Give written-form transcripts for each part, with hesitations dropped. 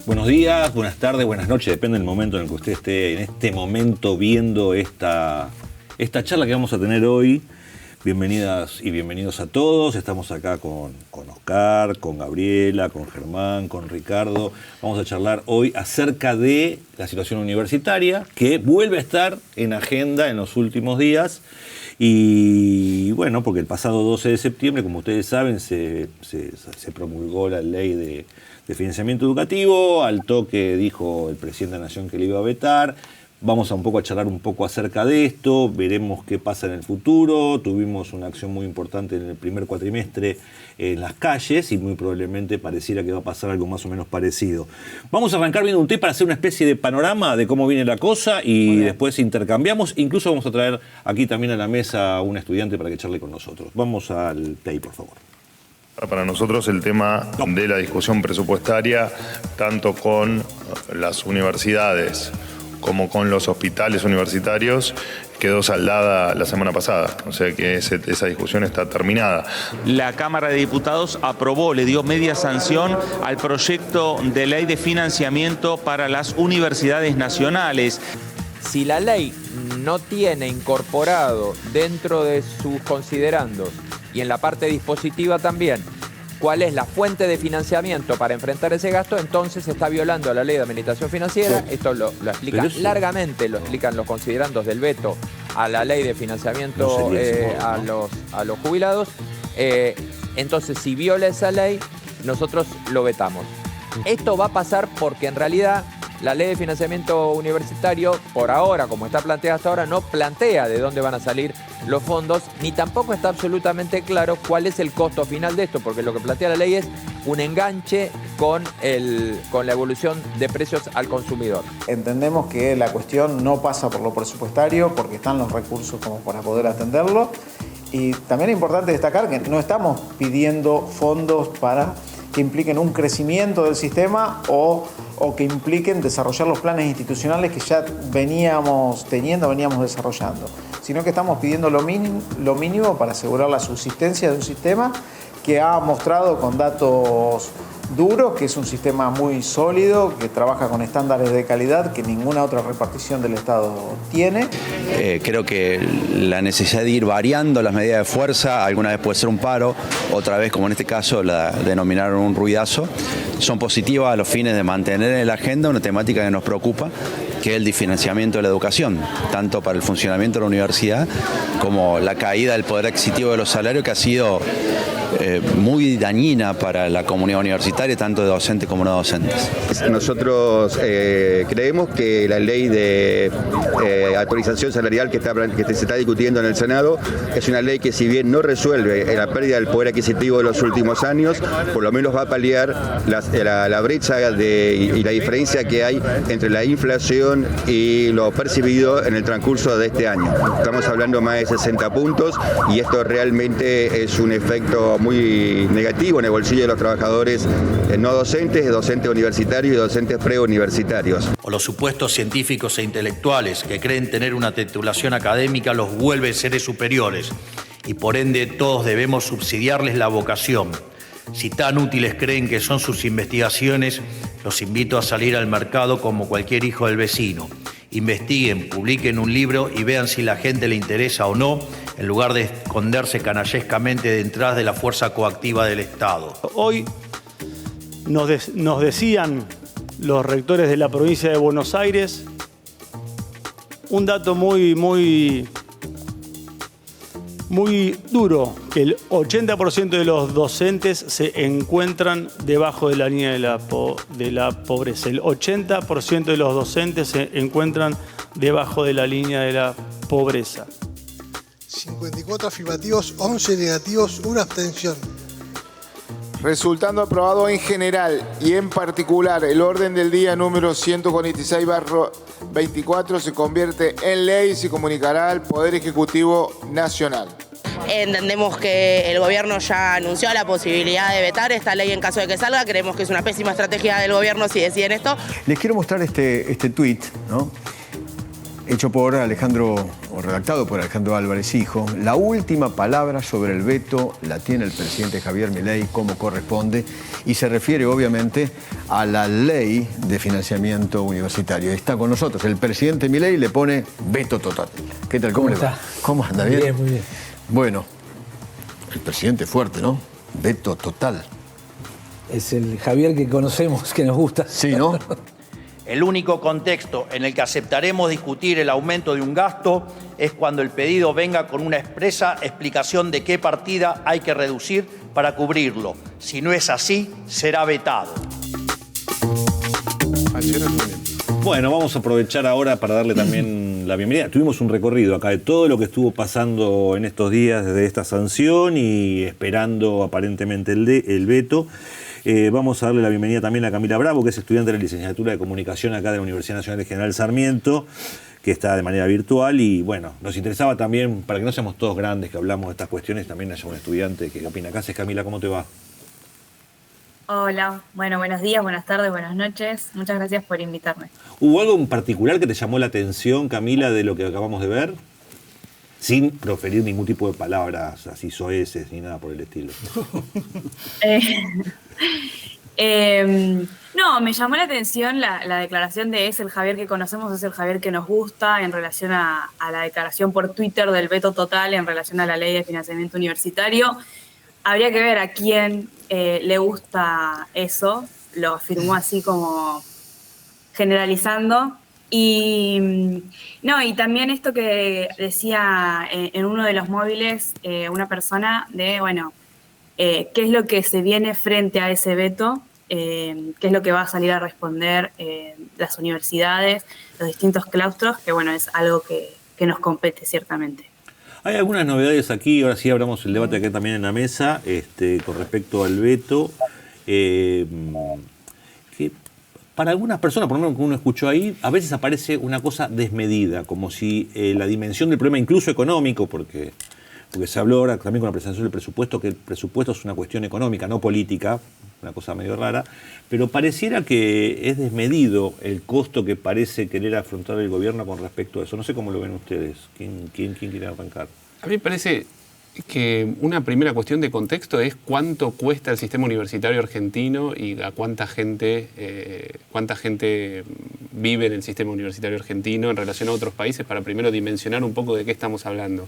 Buenos días, buenas tardes, buenas noches, depende del momento en el que usted esté en este momento viendo esta charla que vamos a tener hoy. Bienvenidas y bienvenidos a todos. Estamos acá con Oscar, con Gabriela, con Germán, con Ricardo. Vamos a charlar hoy acerca de la situación universitaria, que vuelve a estar en agenda en los últimos días. Y bueno, porque el pasado 12 de septiembre, como ustedes saben, se promulgó la ley de financiamiento educativo. Al toque dijo el presidente de la Nación que le iba a vetar. Vamos a charlar un poco acerca de esto, veremos qué pasa en el futuro. Tuvimos una acción muy importante en el primer cuatrimestre en las calles y muy probablemente pareciera que va a pasar algo más o menos parecido. Vamos a arrancar viendo un té para hacer una especie de panorama de cómo viene la cosa y después intercambiamos. Incluso vamos a traer aquí también a la mesa a un estudiante para que charle con nosotros. Vamos al té, por favor. Para nosotros el tema de la discusión presupuestaria, tanto con las universidades como con los hospitales universitarios, quedó saldada la semana pasada. O sea que esa discusión está terminada. La Cámara de Diputados aprobó, le dio media sanción al proyecto de ley de financiamiento para las universidades nacionales. Si la ley no tiene incorporado dentro de sus considerandos y en la parte dispositiva también cuál es la fuente de financiamiento para enfrentar ese gasto, entonces se está violando la ley de administración financiera. Esto lo explica largamente, lo explican los considerandos del veto a la ley de financiamiento a los jubilados. Entonces, si viola esa ley, nosotros lo vetamos. Esto va a pasar porque en realidad la ley de financiamiento universitario, por ahora, como está planteada hasta ahora, no plantea de dónde van a salir los fondos, ni tampoco está absolutamente claro cuál es el costo final de esto, porque lo que plantea la ley es un enganche con la evolución de precios al consumidor. Entendemos que la cuestión no pasa por lo presupuestario, porque están los recursos como para poder atenderlo. Y también es importante destacar que no estamos pidiendo fondos para que impliquen un crecimiento del sistema o que impliquen desarrollar los planes institucionales que ya veníamos desarrollando, sino que estamos pidiendo lo mínimo para asegurar la subsistencia de un sistema que ha mostrado con datos duros que es un sistema muy sólido, que trabaja con estándares de calidad que ninguna otra repartición del Estado tiene. Creo que la necesidad de ir variando las medidas de fuerza, alguna vez puede ser un paro, otra vez, como en este caso, la denominaron un ruidazo, son positivas a los fines de mantener en la agenda una temática que nos preocupa, que es el financiamiento de la educación, tanto para el funcionamiento de la universidad como la caída del poder adquisitivo de los salarios, que ha sido muy dañina para la comunidad universitaria, tanto de docentes como no docentes. Nosotros creemos que la ley de actualización salarial que se está discutiendo en el Senado es una ley que, si bien no resuelve la pérdida del poder adquisitivo de los últimos años, por lo menos va a paliar la brecha y la diferencia que hay entre la inflación y lo percibido en el transcurso de este año. Estamos hablando más de 60 puntos y esto realmente es un efecto muy negativo en el bolsillo de los trabajadores no docentes, docentes universitarios y docentes preuniversitarios. O los supuestos científicos e intelectuales que creen tener una titulación académica los vuelve seres superiores y por ende todos debemos subsidiarles la vocación. Si tan útiles creen que son sus investigaciones, los invito a salir al mercado como cualquier hijo del vecino. Investiguen, publiquen un libro y vean si la gente le interesa o no, en lugar de esconderse canallescamente detrás de la fuerza coactiva del Estado. Hoy nos decían los rectores de la provincia de Buenos Aires un dato muy duro, que el 80% de los docentes se encuentran debajo de la línea de la pobreza. El 80% de los docentes se encuentran debajo de la línea de la pobreza. 54 afirmativos, 11 negativos, una abstención. Resultando aprobado en general y en particular el orden del día número 146/24 se convierte en ley y se comunicará al Poder Ejecutivo Nacional. Entendemos que el gobierno ya anunció la posibilidad de vetar esta ley en caso de que salga. Creemos que es una pésima estrategia del gobierno si deciden esto. Les quiero mostrar este tuit, ¿no? hecho por Alejandro, o redactado por Alejandro Álvarez Hijo. La última palabra sobre el veto la tiene el presidente Javier Milei, como corresponde, y se refiere obviamente a la ley de financiamiento universitario. Está con nosotros el presidente Milei, le pone veto total. ¿Qué tal? ¿Cómo le va? ¿Cómo anda? ¿Bien? Bien, muy bien. Bueno, el presidente fuerte, ¿no? Veto total. Es el Javier que conocemos, que nos gusta. Sí, ¿no? El único contexto en el que aceptaremos discutir el aumento de un gasto es cuando el pedido venga con una expresa explicación de qué partida hay que reducir para cubrirlo. Si no es así, será vetado. Bueno, vamos a aprovechar ahora para darle también la bienvenida. Tuvimos un recorrido acá de todo lo que estuvo pasando en estos días desde esta sanción y esperando aparentemente el veto. Vamos a darle la bienvenida también a Camila Bravo, que es estudiante de la licenciatura de Comunicación acá de la Universidad Nacional de General Sarmiento, que está de manera virtual. Y bueno, nos interesaba también, para que no seamos todos grandes que hablamos de estas cuestiones, también haya un estudiante que opina. ¿Qué haces, Camila? ¿Cómo te va? Hola, bueno, buenos días, buenas tardes, buenas noches. Muchas gracias por invitarme. ¿Hubo algo en particular que te llamó la atención, Camila, de lo que acabamos de ver? Sin proferir ningún tipo de palabras así soeces ni nada por el estilo. No, me llamó la atención la declaración de es el Javier que conocemos, es el Javier que nos gusta en relación a la declaración por Twitter del veto total en relación a la ley de financiamiento universitario. Habría que ver a quién le gusta eso, lo afirmó así como generalizando. Y también esto que decía en uno de los móviles una persona de, bueno, qué es lo que se viene frente a ese veto, qué es lo que va a salir a responder las universidades, los distintos claustros, que bueno, es algo que nos compete ciertamente. Hay algunas novedades aquí, ahora sí abramos el debate acá también en la mesa, con respecto al veto, que para algunas personas, por lo menos que uno escuchó ahí, a veces aparece una cosa desmedida, como si la dimensión del problema, incluso económico, porque se habló ahora también con la presentación del presupuesto, que el presupuesto es una cuestión económica, no política, una cosa medio rara, pero pareciera que es desmedido el costo que parece querer afrontar el gobierno con respecto a eso. No sé cómo lo ven ustedes. ¿Quién quiere arrancar? A mí me parece que una primera cuestión de contexto es cuánto cuesta el sistema universitario argentino y a cuánta gente vive en el sistema universitario argentino en relación a otros países, para primero dimensionar un poco de qué estamos hablando.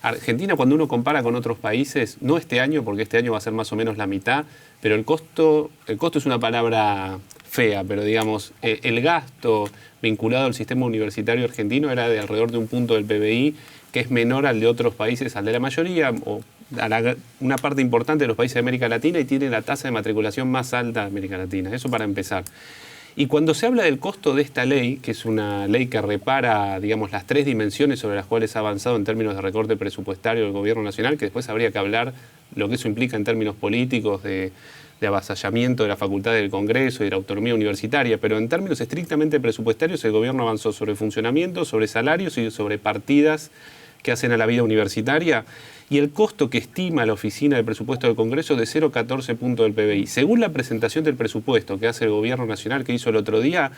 Argentina, cuando uno compara con otros países, no este año, porque este año va a ser más o menos la mitad, pero el costo es una palabra fea, pero digamos, el gasto vinculado al sistema universitario argentino era de alrededor de 1 punto del PBI, que es menor al de otros países, al de la mayoría, o a una parte importante de los países de América Latina, y tiene la tasa de matriculación más alta de América Latina. Eso para empezar. Y cuando se habla del costo de esta ley, que es una ley que repara, digamos, las 3 dimensiones sobre las cuales ha avanzado en términos de recorte presupuestario del gobierno nacional, que después habría que hablar lo que eso implica en términos políticos, de avasallamiento de la facultad del Congreso y de la autonomía universitaria, pero en términos estrictamente presupuestarios el gobierno avanzó sobre funcionamiento, sobre salarios y sobre partidas que hacen a la vida universitaria, y el costo que estima la Oficina del Presupuesto del Congreso es de 0,14 puntos del PBI. Según la presentación del presupuesto que hace el Gobierno Nacional, que hizo el otro día,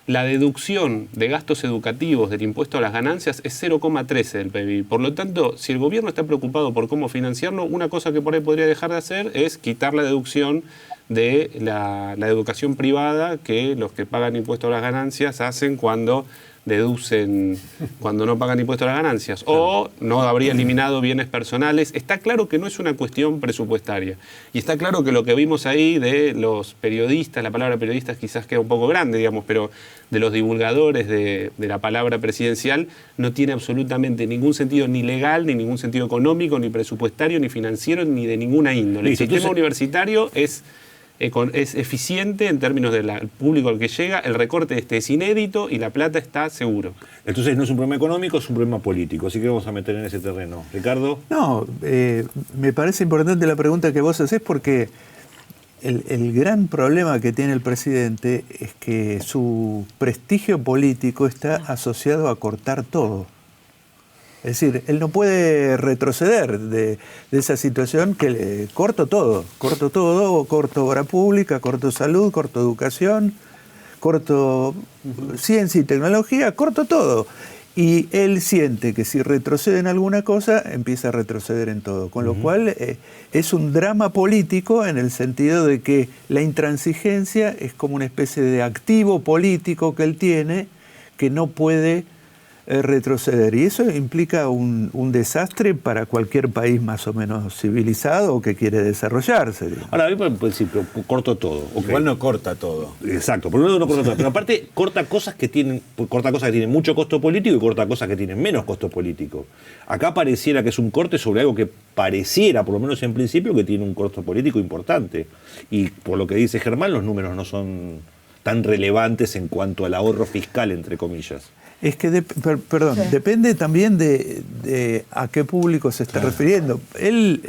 la deducción de gastos educativos del impuesto a las ganancias es 0,13 del PBI. Por lo tanto, si el gobierno está preocupado por cómo financiarlo, una cosa que por ahí podría dejar de hacer es quitar la deducción de la educación privada que los que pagan impuesto a las ganancias hacen cuando no pagan impuesto a las ganancias, o no habría eliminado bienes personales. Está claro que no es una cuestión presupuestaria, y está claro que lo que vimos ahí de los periodistas, la palabra periodistas quizás queda un poco grande, digamos, pero de los divulgadores de la palabra presidencial, no tiene absolutamente ningún sentido ni legal, ni ningún sentido económico, ni presupuestario, ni financiero, ni de ninguna índole. El sistema universitario es eficiente en términos del público al que llega, el recorte es inédito y la plata está seguro. Entonces no es un problema económico, es un problema político, así que vamos a meter en ese terreno. Ricardo. No, me parece importante la pregunta que vos hacés, porque el gran problema que tiene el presidente es que su prestigio político está asociado a cortar todo. Es decir, él no puede retroceder de esa situación que corto todo, corto obra pública, corto salud, corto educación, corto ciencia y tecnología, corto todo. Y él siente que si retrocede en alguna cosa, empieza a retroceder en todo. Con lo cual es un drama político en el sentido de que la intransigencia es como una especie de activo político que él tiene que no puede retroceder. Y eso implica un desastre para cualquier país más o menos civilizado o que quiere desarrollarse. Digamos. Ahora, a mí puede decir, pero corto todo. Okay. Igual no corta todo. Exacto, por un lado no corta todo. Pero aparte corta cosas que tienen mucho costo político y corta cosas que tienen menos costo político. Acá pareciera que es un corte sobre algo que pareciera, por lo menos en principio, que tiene un costo político importante. Y por lo que dice Germán, los números no son tan relevantes en cuanto al ahorro fiscal, entre comillas. Es que, depende también de a qué público se está refiriendo.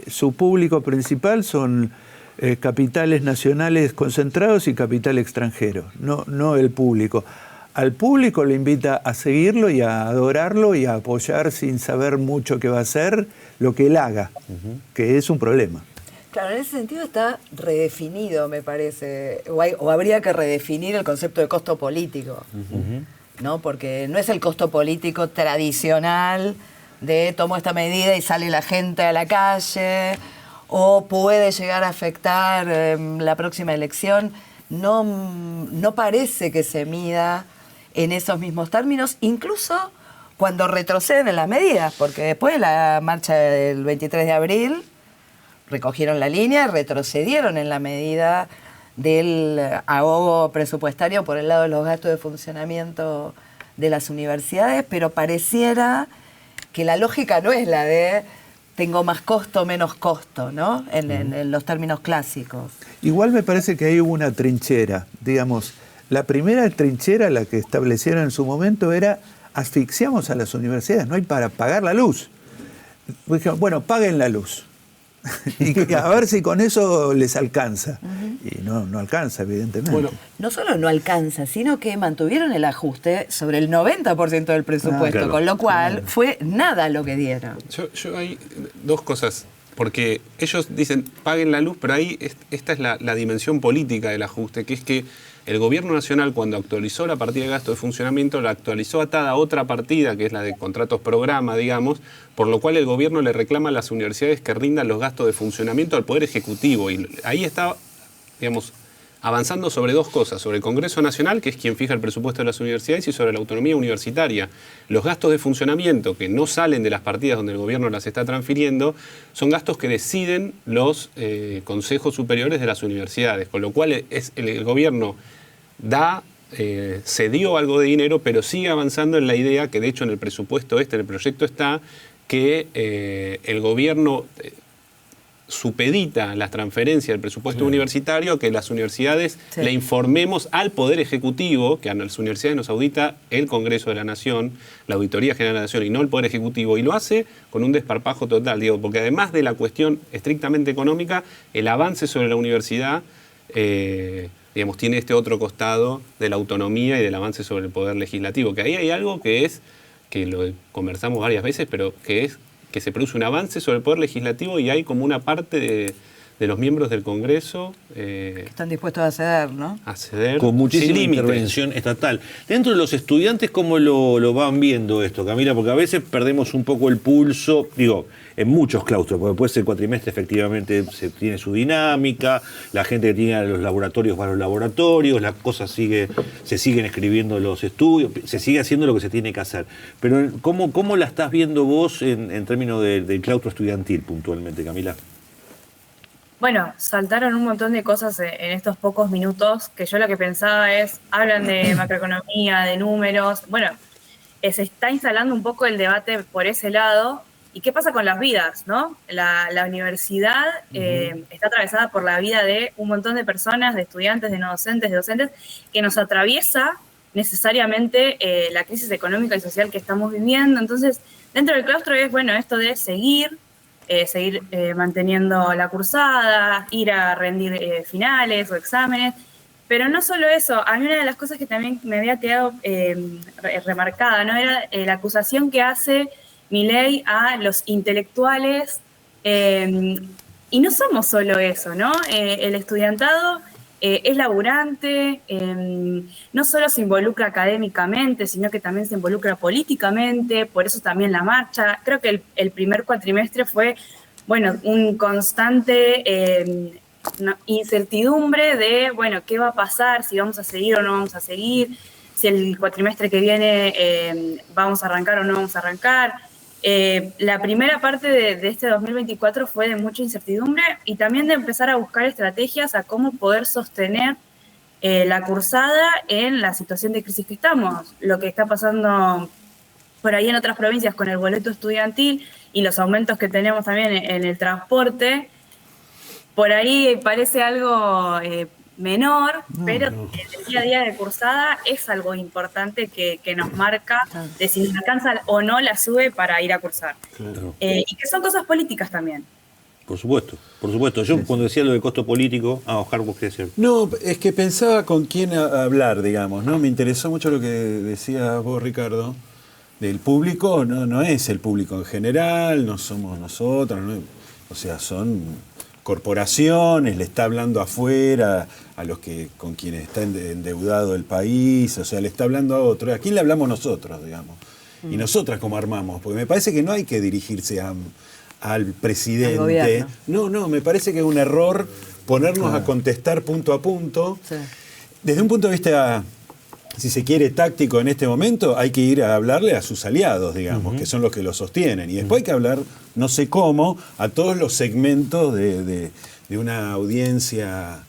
Su público principal son capitales nacionales concentrados y capital extranjero, no el público. Al público le invita a seguirlo y a adorarlo y a apoyar sin saber mucho qué va a hacer lo que él haga, que es un problema. Claro, en ese sentido está redefinido, me parece, o habría que redefinir el concepto de costo político. ¿No? Porque no es el costo político tradicional de tomo esta medida y sale la gente a la calle, o puede llegar a afectar la próxima elección. No parece que se mida en esos mismos términos, incluso cuando retroceden en las medidas, porque después de la marcha del 23 de abril recogieron la línea y retrocedieron en la medida del ahogo presupuestario por el lado de los gastos de funcionamiento de las universidades, pero pareciera que la lógica no es la de tengo más costo, menos costo, ¿no? En los términos clásicos. Igual me parece que hay una trinchera, digamos, la primera trinchera, la que establecieron en su momento, era asfixiamos a las universidades, no hay para pagar la luz. Bueno, paguen la luz. Y a ver si con eso les alcanza. Y no alcanza, evidentemente. Bueno, no solo no alcanza, sino que mantuvieron el ajuste sobre el 90% del presupuesto, claro. Con lo cual fue nada lo que dieron. Yo hay dos cosas, porque ellos dicen paguen la luz, pero ahí esta es la dimensión política del ajuste, que es que el gobierno nacional, cuando actualizó la partida de gasto de funcionamiento, la actualizó atada a otra partida, que es la de contratos programa, digamos, por lo cual el gobierno le reclama a las universidades que rindan los gastos de funcionamiento al Poder Ejecutivo. Y ahí está, digamos, avanzando sobre dos cosas, sobre el Congreso Nacional, que es quien fija el presupuesto de las universidades, y sobre la autonomía universitaria. Los gastos de funcionamiento que no salen de las partidas donde el gobierno las está transfiriendo son gastos que deciden los consejos superiores de las universidades, con lo cual el gobierno cedió algo de dinero, pero sigue avanzando en la idea que de hecho en el presupuesto en el proyecto está que el gobierno supedita las transferencias del presupuesto universitario, que las universidades le informemos al Poder Ejecutivo, que a las universidades nos audita el Congreso de la Nación, la Auditoría General de la Nación y no el Poder Ejecutivo, y lo hace con un desparpajo total, digo, porque además de la cuestión estrictamente económica, el avance sobre la universidad digamos, tiene este otro costado de la autonomía y del avance sobre el poder legislativo, que ahí hay algo que lo conversamos varias veces, pero que se produce un avance sobre el poder legislativo y hay como una parte de los miembros del Congreso que están dispuestos a ceder, ¿no? A ceder con muchísima intervención estatal. Dentro de los estudiantes, ¿cómo lo van viendo esto, Camila? Porque a veces perdemos un poco el pulso, digo, en muchos claustros, porque después el cuatrimestre efectivamente se tiene su dinámica, la gente que tiene los laboratorios va a los laboratorios, las cosas se siguen escribiendo los estudios, se sigue haciendo lo que se tiene que hacer. Pero ¿cómo la estás viendo vos en términos del claustro estudiantil puntualmente, Camila? Bueno, saltaron un montón de cosas en estos pocos minutos, que yo lo que pensaba es, hablan de macroeconomía, de números, bueno, se está instalando un poco el debate por ese lado. ¿Y qué pasa con las vidas, no? La universidad está atravesada por la vida de un montón de personas, de estudiantes, de no docentes, de docentes, que nos atraviesa necesariamente la crisis económica y social que estamos viviendo. Entonces, dentro del claustro es, bueno, esto de seguir manteniendo la cursada, ir a rendir finales o exámenes, pero no solo eso, a mí una de las cosas que también me había quedado remarcada, ¿no? Era la acusación que hace Milei a los intelectuales, y no somos solo eso, ¿no? El estudiantado es laburante, no solo se involucra académicamente, sino que también se involucra políticamente, por eso también la marcha. Creo que el primer cuatrimestre fue, bueno, un constante incertidumbre de, bueno, qué va a pasar, si vamos a seguir o no vamos a seguir, si el cuatrimestre que viene vamos a arrancar o no vamos a arrancar. La primera parte de este 2024 fue de mucha incertidumbre y también de empezar a buscar estrategias a cómo poder sostener la cursada en la situación de crisis que estamos. Lo que está pasando por ahí en otras provincias con el boleto estudiantil y los aumentos que tenemos también en el transporte, por ahí parece algo menor, pero el día a día de cursada es algo importante que nos marca de si nos alcanza o no la SUBE para ir a cursar. Claro. Y que son cosas políticas también. Por supuesto, por supuesto. Yo cuando decía lo del costo político... Oscar, ¿vos qué decías? No, es que pensaba con quién hablar, digamos, ¿no? Me interesó mucho lo que decías vos, Ricardo, del público. No es el público en general, no somos nosotros, ¿no? O sea, son corporaciones, le está hablando afuera a los que con quienes está endeudado el país, o sea, le está hablando a otros. ¿A quién le hablamos nosotros, digamos? Y nosotras cómo armamos, porque me parece que no hay que dirigirse al presidente. No, me parece que es un error ponernos a contestar punto a punto. Sí. Desde un punto de vista, si se quiere, táctico en este momento, hay que ir a hablarle a sus aliados, digamos, que son los que lo sostienen. Y después hay que hablar, no sé cómo, a todos los segmentos de una audiencia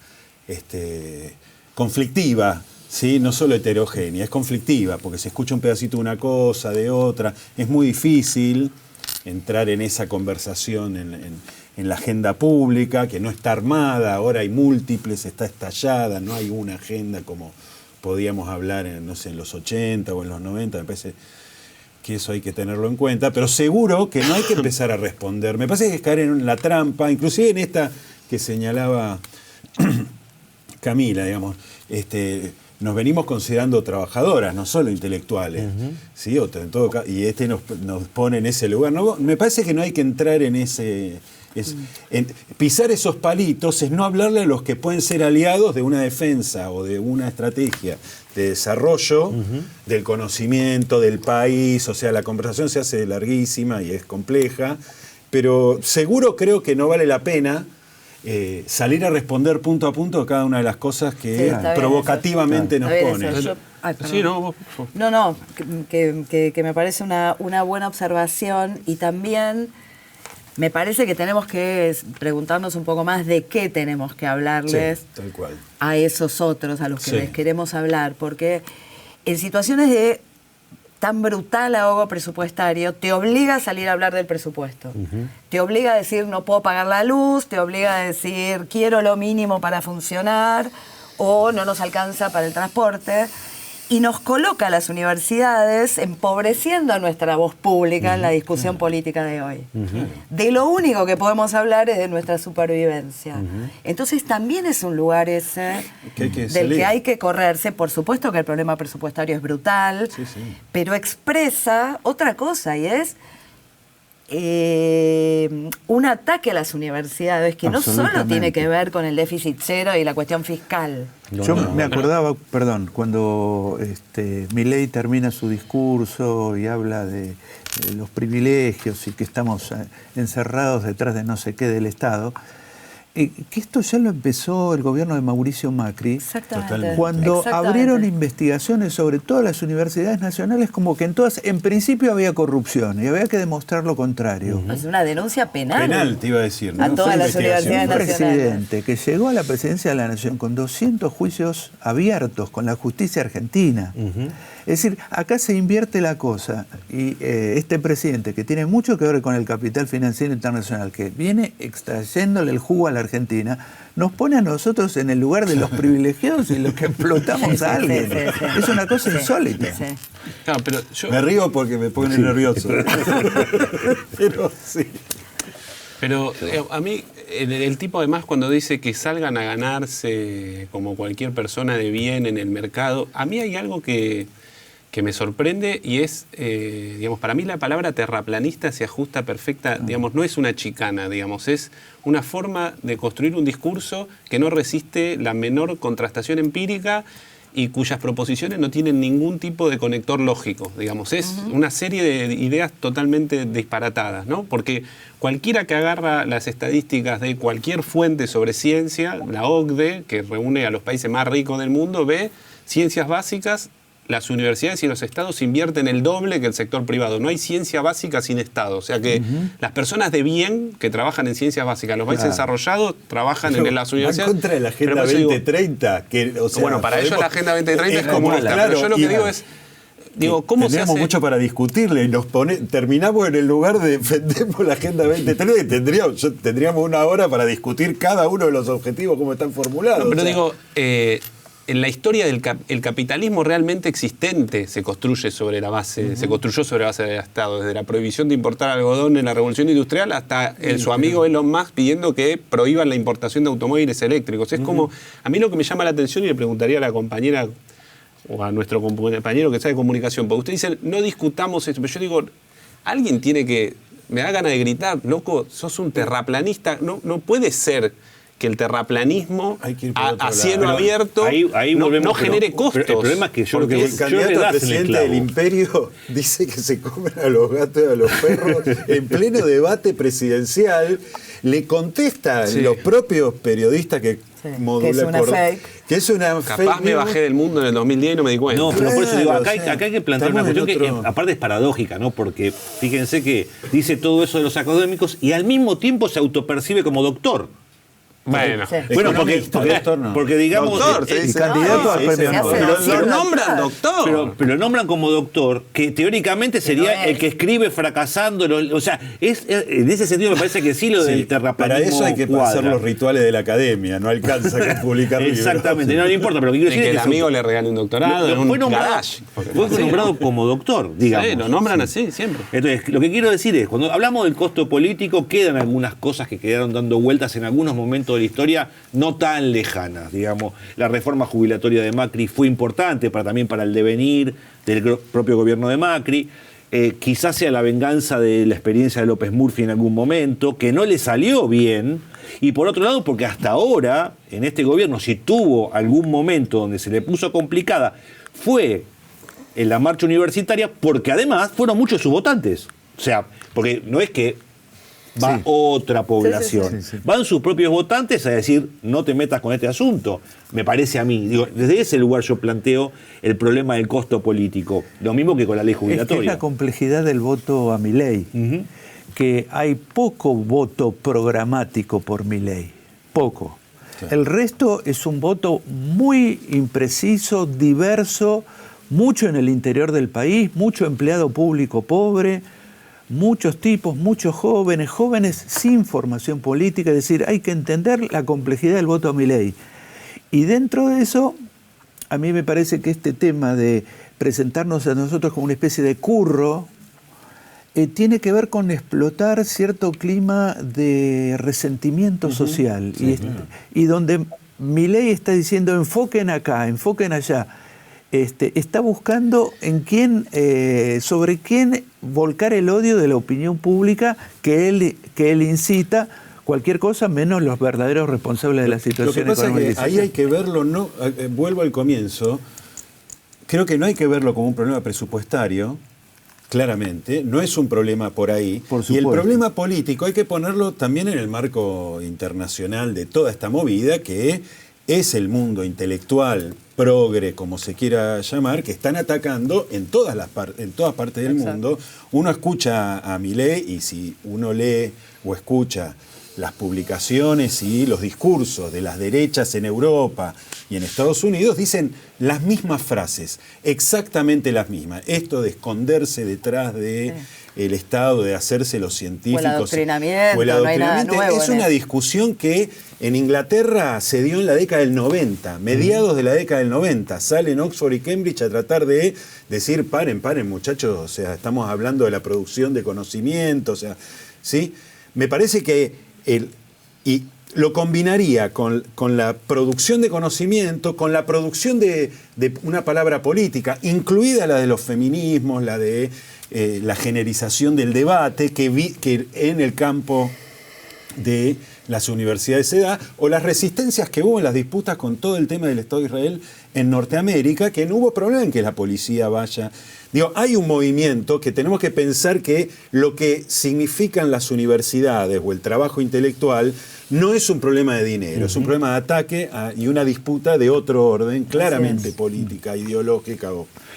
conflictiva, ¿sí? No solo heterogénea, es conflictiva, porque se escucha un pedacito de una cosa, de otra. Es muy difícil entrar en esa conversación en la agenda pública, que no está armada, ahora hay múltiples, está estallada, no hay una agenda como podíamos hablar en los 80 o en los 90, me parece que eso hay que tenerlo en cuenta, pero seguro que no hay que empezar a responder. Me parece que es caer en la trampa, inclusive en esta que señalaba Camila, digamos, nos venimos considerando trabajadoras, no solo intelectuales, ¿sí? Y nos pone en ese lugar. No, me parece que no hay que entrar en ese... pisar esos palitos es no hablarle a los que pueden ser aliados de una defensa o de una estrategia de desarrollo del conocimiento del país. O sea, la conversación se hace larguísima y es compleja, pero seguro creo que no vale la pena salir a responder punto a punto a cada una de las cosas que provocativamente nos pone. Que me parece una buena observación y también me parece que tenemos que preguntarnos un poco más de qué tenemos que hablarles tal cual. A esos otros a los que les queremos hablar, porque en situaciones de tan brutal ahogo presupuestario te obliga a salir a hablar del presupuesto, te obliga a decir no puedo pagar la luz, te obliga a decir quiero lo mínimo para funcionar o no nos alcanza para el transporte. Y nos coloca a las universidades empobreciendo a nuestra voz pública en la discusión política de hoy. De lo único que podemos hablar es de nuestra supervivencia. Entonces también es un lugar ese del que hay que correrse. Por supuesto que el problema presupuestario es brutal, pero expresa otra cosa y es un ataque a las universidades que no solo tiene que ver con el déficit cero y la cuestión fiscal. Yo me acordaba, cuando Milei termina su discurso y habla de los privilegios y que estamos encerrados detrás de no sé qué del Estado, que esto ya lo empezó el gobierno de Mauricio Macri, cuando abrieron investigaciones sobre todas las universidades nacionales, como que en todas, en principio había corrupción y había que demostrar lo contrario. Es una denuncia penal. Penal, te iba a decir, ¿no? A todas las universidades nacionales. Un presidente que llegó a la presidencia de la Nación con 200 juicios abiertos con la justicia argentina. Es decir, acá se invierte la cosa y este presidente que tiene mucho que ver con el capital financiero internacional, que viene extrayéndole el jugo a la Argentina, nos pone a nosotros en el lugar de los privilegiados y los que explotamos a alguien. Es una cosa insólita. Claro, pero me río porque me pone nervioso. Pero sí. Pero a mí, el tipo además cuando dice que salgan a ganarse como cualquier persona de bien en el mercado, a mí hay algo que que me sorprende y es, digamos, para mí la palabra terraplanista se ajusta perfecta, digamos, no es una chicana, digamos, es una forma de construir un discurso que no resiste la menor contrastación empírica y cuyas proposiciones no tienen ningún tipo de conector lógico, digamos, es una serie de ideas totalmente disparatadas, ¿no? Porque cualquiera que agarra las estadísticas de cualquier fuente sobre ciencia, la OCDE, que reúne a los países más ricos del mundo, ve ciencias básicas. Las universidades y los estados invierten el doble que el sector privado. No hay ciencia básica sin Estado. O sea que las personas de bien que trabajan en ciencias básicas, los países desarrollados trabajan en las universidades. En contra de la Agenda 2030. Bueno, para ellos la Agenda 2030 es como esta. Pero yo lo que digo es, ¿cómo se hace? Tenemos mucho para discutirle y terminamos en el lugar de defendemos la Agenda 2030 y tendríamos una hora para discutir cada uno de los objetivos, cómo están formulados. No, pero en la historia del capitalismo realmente existente se construye sobre la base, se construyó sobre la base del Estado, desde la prohibición de importar algodón en la Revolución Industrial hasta su amigo Elon Musk pidiendo que prohíban la importación de automóviles eléctricos. Es como, a mí lo que me llama la atención, y le preguntaría a la compañera o a nuestro compañero que sabe comunicación, porque ustedes dicen, no discutamos esto, pero yo digo, alguien tiene que, me da ganas de gritar, loco, sos un terraplanista, no puede ser que el terraplanismo a cielo abierto no genere costos. Pero el problema es que yo creo que el candidato a presidente del imperio dice que se comen a los gatos y a los perros en pleno debate presidencial. Le contestan los propios periodistas que que es una fake. Que es una Capaz me bajé del mundo en el 2010 y no me di cuenta. No, pero por eso digo, acá hay que plantear una cuestión que aparte es paradójica, ¿no? Porque fíjense que dice todo eso de los académicos y al mismo tiempo se autopercibe como doctor. Bueno, porque digamos el candidato al premio Nobel. Lo nombran doctor. Pero lo nombran como doctor, que teóricamente sería el que escribe fracasando. O sea, en ese sentido me parece que sí lo del terraplanismo. Para eso hay que hacer los rituales de la academia, no alcanza con publicar libros. Exactamente, no le importa, pero lo que quiero decir es que el amigo le regale un doctorado en un garage. Fue nombrado como doctor, digamos. Sí, lo nombran así siempre. Entonces, lo que quiero decir es, cuando hablamos del costo político, quedan algunas cosas que quedaron dando vueltas en algunos momentos de la historia no tan lejanas, digamos. La reforma jubilatoria de Macri fue importante también para el devenir del propio gobierno de Macri. Quizás sea la venganza de la experiencia de López Murphy en algún momento, que no le salió bien. Y por otro lado, porque hasta ahora, en este gobierno, si tuvo algún momento donde se le puso complicada, fue en la marcha universitaria, porque además fueron muchos sus votantes. O sea, porque no es que va otra población. Sí. Van sus propios votantes a decir, no te metas con este asunto. Me parece a mí. Digo, desde ese lugar yo planteo el problema del costo político. Lo mismo que con la ley jubilatoria. Es la complejidad del voto a Milei. Que hay poco voto programático por Milei. Poco. Sí. El resto es un voto muy impreciso, diverso, mucho en el interior del país, mucho empleado público pobre, muchos tipos, muchos jóvenes sin formación política, es decir, hay que entender la complejidad del voto a Milei. Y dentro de eso, a mí me parece que este tema de presentarnos a nosotros como una especie de curro, tiene que ver con explotar cierto clima de resentimiento social. Y donde Milei está diciendo, enfoquen acá, enfoquen allá. Está buscando sobre quién volcar el odio de la opinión pública que él incita, cualquier cosa menos los verdaderos responsables de la situación económica. Lo que pasa es que ahí hay que verlo, vuelvo al comienzo, creo que no hay que verlo como un problema presupuestario, claramente, no es un problema por ahí. Y el problema político hay que ponerlo también en el marco internacional de toda esta movida que es el mundo intelectual, progre, como se quiera llamar, que están atacando en todas partes del mundo. Uno escucha a Milei y si uno lee o escucha las publicaciones y los discursos de las derechas en Europa y en Estados Unidos, dicen las mismas frases, exactamente las mismas. Esto de esconderse detrás de el Estado, de hacerse los científicos. O el adoctrinamiento, no hay nada nuevo. Es una discusión que en Inglaterra se dio en la década del 90, mediados de la década del 90. Salen Oxford y Cambridge a tratar de decir, paren muchachos, o sea, estamos hablando de la producción de conocimiento, o sea, ¿sí? Me parece que lo combinaría con la producción de conocimiento, con la producción de una palabra política, incluida la de los feminismos, la de la generización del debate que en el campo de las universidades se da, o las resistencias que hubo en las disputas con todo el tema del Estado de Israel en Norteamérica, que no hubo problema en que la policía vaya. Digo, hay un movimiento que tenemos que pensar que lo que significan las universidades o el trabajo intelectual no es un problema de dinero, es un problema de ataque y una disputa de otro orden, claramente política, ideológica.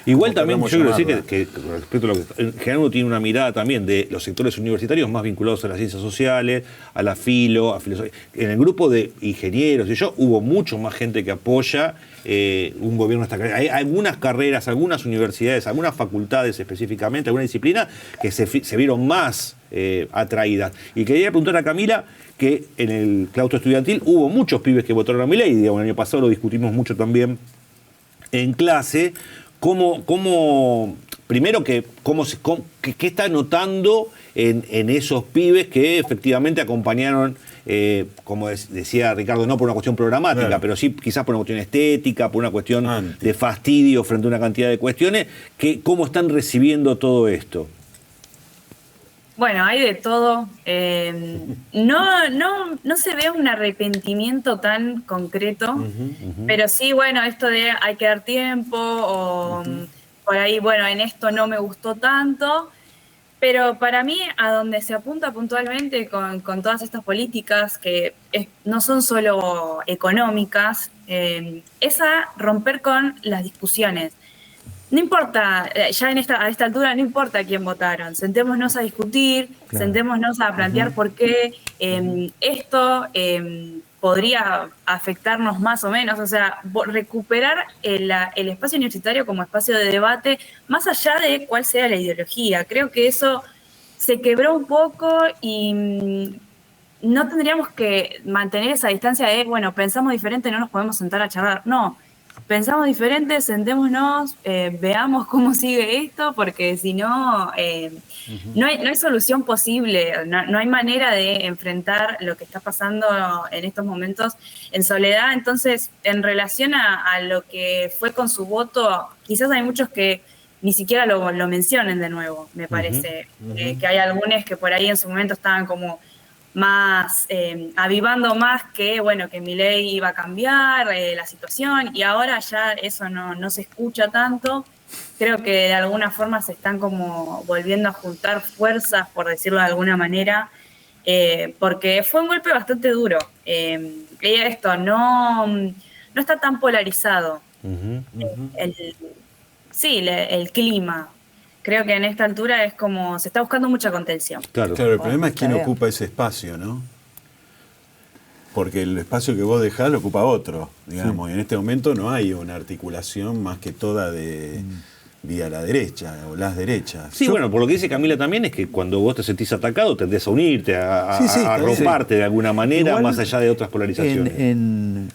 Igual también yo quiero decir que respecto a lo que en general uno tiene una mirada también de los sectores universitarios más vinculados a las ciencias sociales, a la a filosofía. En el grupo de ingenieros hubo mucho más gente que apoya un gobierno de esta carrera. Hay algunas carreras, algunas universidades, algunas facultades específicamente, alguna disciplina que se vieron más atraídas. Y quería preguntar a Camila que en el claustro estudiantil hubo muchos pibes que votaron a Milei, digamos, el año pasado lo discutimos mucho también en clase. Primero, ¿qué está notando en esos pibes que efectivamente acompañaron, como decía Ricardo, no por una cuestión programática, claro, pero sí quizás por una cuestión estética, por una cuestión de fastidio frente a una cantidad de cuestiones, cómo están recibiendo todo esto? Bueno, hay de todo. No se ve un arrepentimiento tan concreto, pero sí, bueno, esto de hay que dar tiempo, o por ahí, bueno, en esto no me gustó tanto, pero para mí a donde se apunta puntualmente con todas estas políticas que no son solo económicas, es a romper con las discusiones. No importa, ya a esta altura no importa quién votaron, sentémonos a discutir, claro, sentémonos a plantear por qué esto podría afectarnos más o menos, o sea, recuperar el espacio universitario como espacio de debate, más allá de cuál sea la ideología. Creo que eso se quebró un poco y no tendríamos que mantener esa distancia de, bueno, pensamos diferente, no nos podemos sentar a charlar, no. Pensamos diferente, sentémonos, veamos cómo sigue esto, porque si no, no hay solución posible, no hay manera de enfrentar lo que está pasando en estos momentos en soledad. Entonces, en relación a lo que fue con su voto, quizás hay muchos que ni siquiera lo mencionen de nuevo, me parece. Que hay algunos que por ahí en su momento estaban como más avivando más que, bueno, que Milei iba a cambiar la situación, y ahora ya eso no se escucha tanto. Creo que de alguna forma se están como volviendo a juntar fuerzas, por decirlo de alguna manera, porque fue un golpe bastante duro. Esto no está tan polarizado. El clima. Creo que en esta altura es como se está buscando mucha contención. Claro, el problema es quién ocupa ese espacio, ¿no? Porque el espacio que vos dejás lo ocupa otro, digamos. Sí. Y en este momento no hay una articulación más que toda vía la derecha o las derechas. Sí, bueno, por lo que dice Camila también es que cuando vos te sentís atacado tendés a unirte, a arroparte de alguna manera, igual, más allá de otras polarizaciones.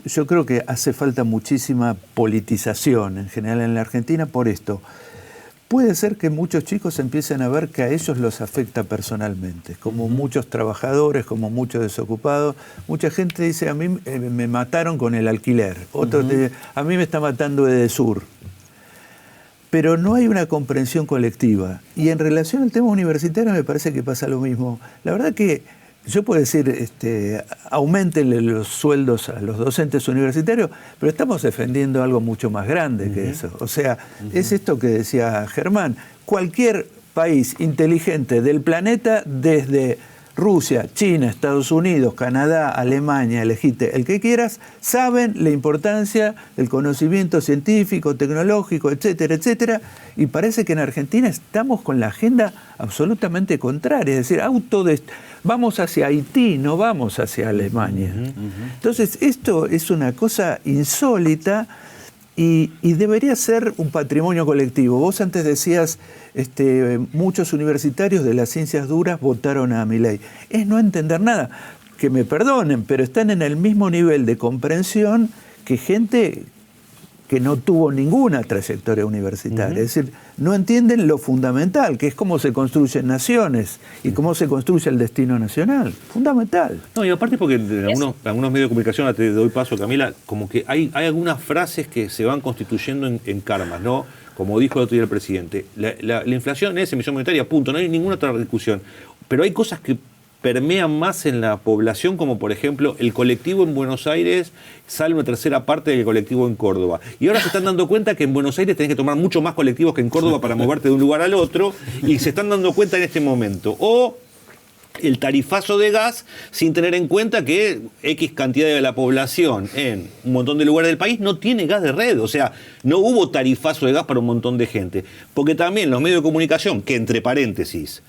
Yo creo que hace falta muchísima politización en general en la Argentina por esto. Puede ser que muchos chicos empiecen a ver que a ellos los afecta personalmente, como muchos trabajadores, como muchos desocupados. Mucha gente dice, a mí me mataron con el alquiler, otros dicen, a mí me está matando Edesur. Pero no hay una comprensión colectiva. Y en relación al tema universitario me parece que pasa lo mismo. La verdad que yo puedo decir, aumentenle los sueldos a los docentes universitarios, pero estamos defendiendo algo mucho más grande que eso. O sea, es esto que decía Germán. Cualquier país inteligente del planeta, desde Rusia, China, Estados Unidos, Canadá, Alemania, elegite el que quieras, saben la importancia del conocimiento científico, tecnológico, etcétera, etcétera. Y parece que en Argentina estamos con la agenda absolutamente contraria, es decir, vamos hacia Haití, no vamos hacia Alemania. Entonces, esto es una cosa insólita y debería ser un patrimonio colectivo. Vos antes decías, muchos universitarios de las ciencias duras votaron a Milei. Es no entender nada. Que me perdonen, pero están en el mismo nivel de comprensión que gente que no tuvo ninguna trayectoria universitaria. Es decir, no entienden lo fundamental, que es cómo se construyen naciones y cómo se construye el destino nacional. Fundamental. No, y aparte porque en algunos medios de comunicación, ahora te doy paso, Camila, como que hay algunas frases que se van constituyendo en karmas, ¿no? Como dijo el otro día el presidente, la inflación es emisión monetaria, punto, no hay ninguna otra discusión. Pero hay cosas que permean más en la población, como por ejemplo el colectivo en Buenos Aires sale una tercera parte del colectivo en Córdoba. Y ahora se están dando cuenta que en Buenos Aires tenés que tomar mucho más colectivos que en Córdoba para moverte de un lugar al otro, y se están dando cuenta en este momento. O el tarifazo de gas sin tener en cuenta que X cantidad de la población en un montón de lugares del país no tiene gas de red. O sea, no hubo tarifazo de gas para un montón de gente. Porque también los medios de comunicación, que entre paréntesis,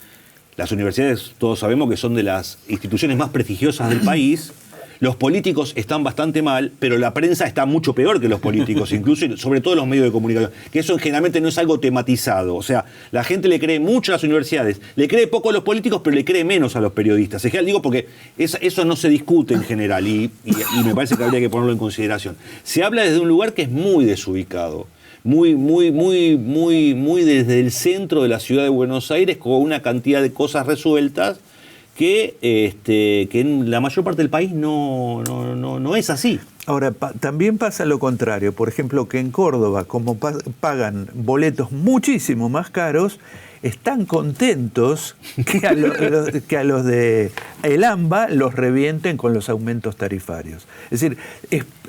las universidades todos sabemos que son de las instituciones más prestigiosas del país, los políticos están bastante mal, pero la prensa está mucho peor que los políticos, incluso sobre todo los medios de comunicación, que eso generalmente no es algo tematizado. O sea, la gente le cree mucho a las universidades, le cree poco a los políticos, pero le cree menos a los periodistas. En general digo porque eso no se discute en general y me parece que habría que ponerlo en consideración. Se habla desde un lugar que es muy desubicado. Muy desde el centro de la ciudad de Buenos Aires, con una cantidad de cosas resueltas que en la mayor parte del país no es así. Ahora, también pasa lo contrario. Por ejemplo, que en Córdoba, como pagan boletos muchísimo más caros, están contentos que a los de el AMBA los revienten con los aumentos tarifarios. Es decir,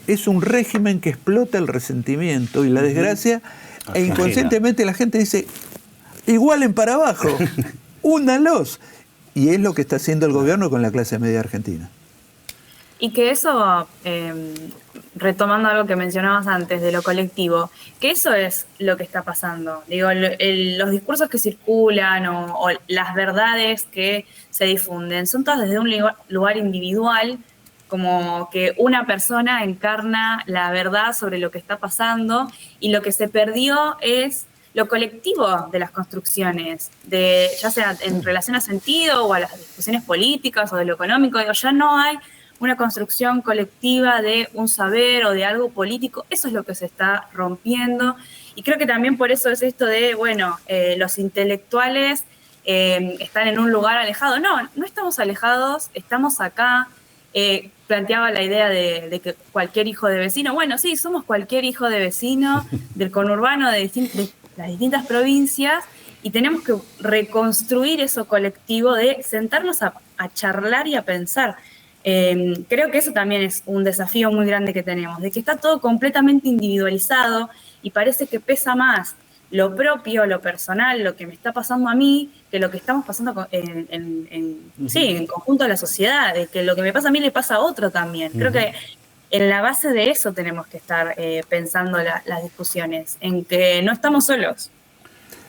es un régimen que explota el resentimiento y la desgracia, e inconscientemente la gente dice, igualen para abajo, únanlos. Y es lo que está haciendo el gobierno con la clase media argentina. Y que eso, retomando algo que mencionabas antes de lo colectivo, que eso es lo que está pasando. Digo, los discursos que circulan o las verdades que se difunden son todas desde un lugar individual, como que una persona encarna la verdad sobre lo que está pasando, y lo que se perdió es lo colectivo de las construcciones, ya sea en relación a sentido o a las discusiones políticas o de lo económico. Digo, ya no hay una construcción colectiva de un saber o de algo político. Eso es lo que se está rompiendo, y creo que también por eso es esto de, bueno, los intelectuales están en un lugar alejado. No estamos alejados, estamos acá. Planteaba la idea de que cualquier hijo de vecino, bueno, sí, somos cualquier hijo de vecino del conurbano de las distintas provincias, y tenemos que reconstruir eso colectivo de sentarnos a charlar y a pensar. Creo que eso también es un desafío muy grande que tenemos, de que está todo completamente individualizado y parece que pesa más lo propio, lo personal, lo que me está pasando a mí, que lo que estamos pasando en conjunto a la sociedad, de que lo que me pasa a mí le pasa a otro también. Creo que en la base de eso tenemos que estar pensando las discusiones, en que no estamos solos.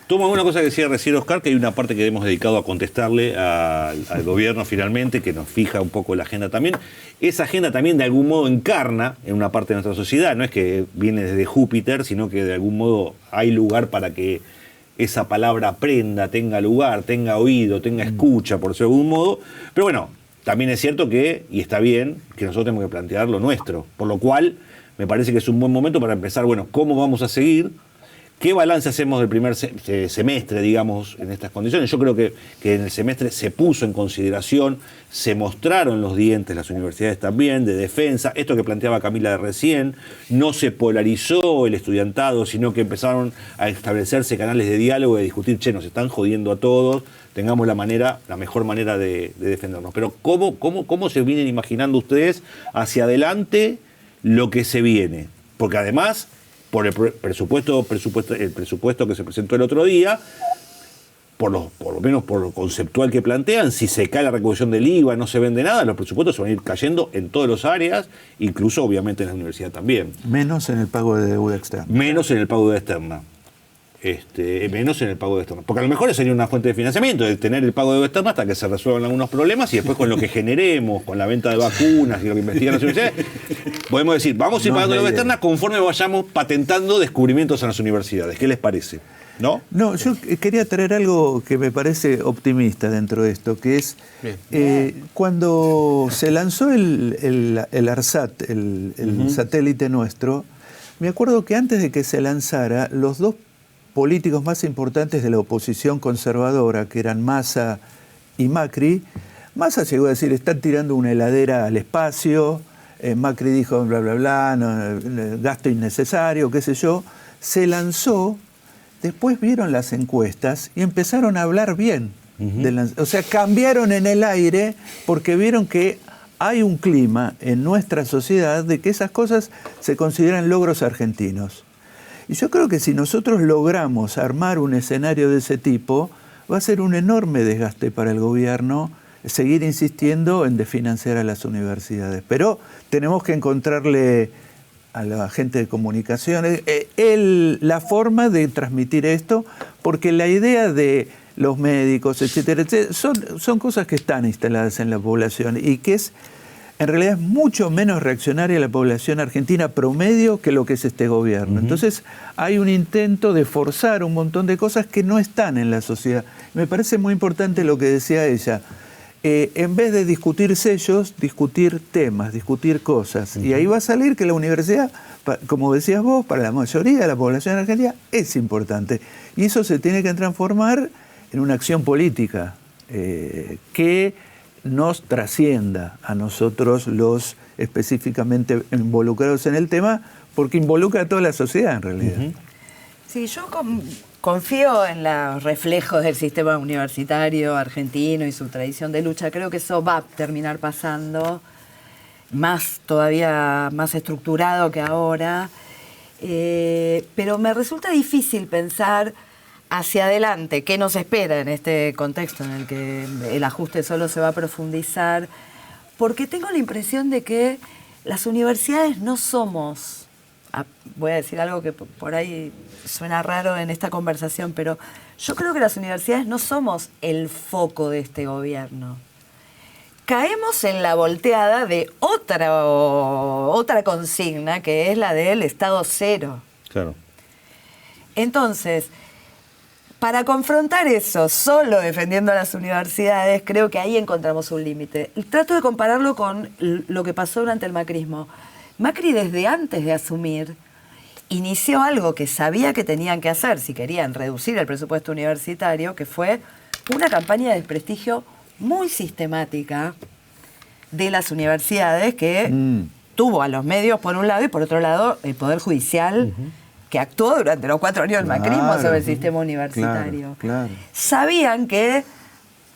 Tomo una cosa que decía recién Oscar, que hay una parte que hemos dedicado a contestarle al gobierno finalmente, que nos fija un poco la agenda también. Esa agenda también de algún modo encarna en una parte de nuestra sociedad, no es que viene desde Júpiter, sino que de algún modo hay lugar para que esa palabra aprenda, tenga lugar, tenga oído, tenga escucha, por decirlo de algún modo. Pero bueno, también es cierto que, y está bien, que nosotros tenemos que plantear lo nuestro, por lo cual me parece que es un buen momento para empezar, bueno, ¿cómo vamos a seguir? ¿Qué balance hacemos del primer semestre, digamos, en estas condiciones? Yo creo que en el semestre se puso en consideración, se mostraron los dientes, las universidades también, de defensa. Esto que planteaba Camila de recién, no se polarizó el estudiantado, sino que empezaron a establecerse canales de diálogo, de discutir, nos están jodiendo a todos, tengamos la mejor manera de defendernos. Pero ¿cómo se vienen imaginando ustedes hacia adelante lo que se viene? Porque además, por el presupuesto que se presentó el otro día, por lo menos por lo conceptual que plantean, si se cae la recaudación del IVA, no se vende nada, los presupuestos se van a ir cayendo en todas las áreas, incluso obviamente en la universidad también. Menos en el pago de deuda externa. Menos en el pago de deuda externa. Menos en el pago de externa. Porque a lo mejor sería una fuente de financiamiento, de tener el pago de deuda externa hasta que se resuelvan algunos problemas, y después con lo que generemos, con la venta de vacunas y lo que investigan las universidades, podemos decir, vamos a ir pagando la deuda externa conforme vayamos patentando descubrimientos en las universidades. ¿Qué les parece? ¿No? No, yo quería traer algo que me parece optimista dentro de esto, que es cuando se lanzó el ARSAT, el satélite nuestro, Me acuerdo que antes de que se lanzara, los dos políticos más importantes de la oposición conservadora, que eran Massa y Macri, Massa llegó a decir, están tirando una heladera al espacio, Macri dijo bla, bla, bla, no, gasto innecesario, qué sé yo, se lanzó, después vieron las encuestas y empezaron a hablar bien. O sea, cambiaron en el aire porque vieron que hay un clima en nuestra sociedad de que esas cosas se consideran logros argentinos. Y yo creo que si nosotros logramos armar un escenario de ese tipo, va a ser un enorme desgaste para el gobierno seguir insistiendo en desfinanciar a las universidades. Pero tenemos que encontrarle a la gente de comunicaciones la forma de transmitir esto, porque la idea de los médicos, etcétera, etcétera, son cosas que están instaladas en la población y que en realidad es mucho menos reaccionaria la población argentina promedio que lo que es este gobierno. Entonces hay un intento de forzar un montón de cosas que no están en la sociedad. Me parece muy importante lo que decía ella. En vez de discutir sellos, discutir temas, discutir cosas. Y ahí va a salir que la universidad, como decías vos, para la mayoría de la población argentina es importante. Y eso se tiene que transformar en una acción política que nos trascienda a nosotros los específicamente involucrados en el tema, porque involucra a toda la sociedad en realidad. Sí, yo confío en los reflejos del sistema universitario argentino y su tradición de lucha. Creo que eso va a terminar pasando, todavía más estructurado que ahora. Pero me resulta difícil pensar hacia adelante qué nos espera en este contexto en el que el ajuste solo se va a profundizar, porque tengo la impresión de que las universidades no somos, voy a decir algo que por ahí suena raro en esta conversación, pero yo creo que las universidades no somos el foco de este gobierno. Caemos en la volteada de otra consigna, que es la del Estado cero. Claro. Entonces, para confrontar eso, solo defendiendo a las universidades, creo que ahí encontramos un límite. Trato de compararlo con lo que pasó durante el macrismo. Macri, desde antes de asumir, inició algo que sabía que tenían que hacer si querían reducir el presupuesto universitario, que fue una campaña de desprestigio muy sistemática de las universidades que tuvo a los medios por un lado y por otro lado el Poder Judicial, que actuó durante los 4 años del macrismo sobre el sistema universitario. Claro. Sabían que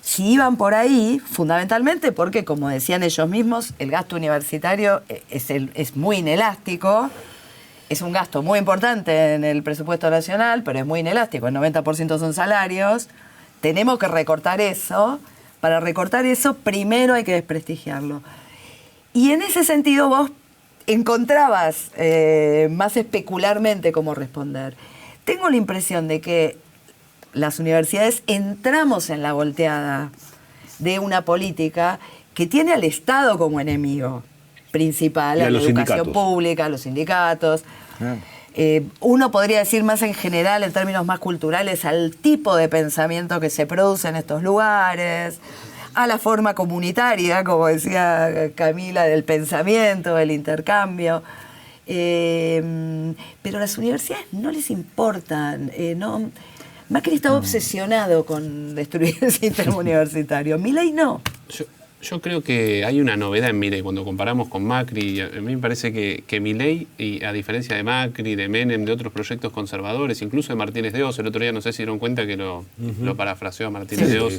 si iban por ahí, fundamentalmente porque, como decían ellos mismos, el gasto universitario es muy inelástico, es un gasto muy importante en el presupuesto nacional, pero es muy inelástico, el 90% son salarios, tenemos que recortar eso. Para recortar eso, primero hay que desprestigiarlo. Y en ese sentido vos encontrabas más especularmente cómo responder. Tengo la impresión de que las universidades entramos en la volteada de una política que tiene al Estado como enemigo principal, a la educación pública, a los sindicatos. Uno podría decir más en general, en términos más culturales, al tipo de pensamiento que se produce en estos lugares, a la forma comunitaria, como decía Camila, del pensamiento, del intercambio. Pero a las universidades no les importan. Macri estaba obsesionado con destruir el sistema universitario. Milei no. Yo creo que hay una novedad en Milei cuando comparamos con Macri. A mí me parece que Milei, y a diferencia de Macri, de Menem, de otros proyectos conservadores, incluso de Martínez de Oz, el otro día no sé si dieron cuenta que lo parafraseó a Martínez de Oz.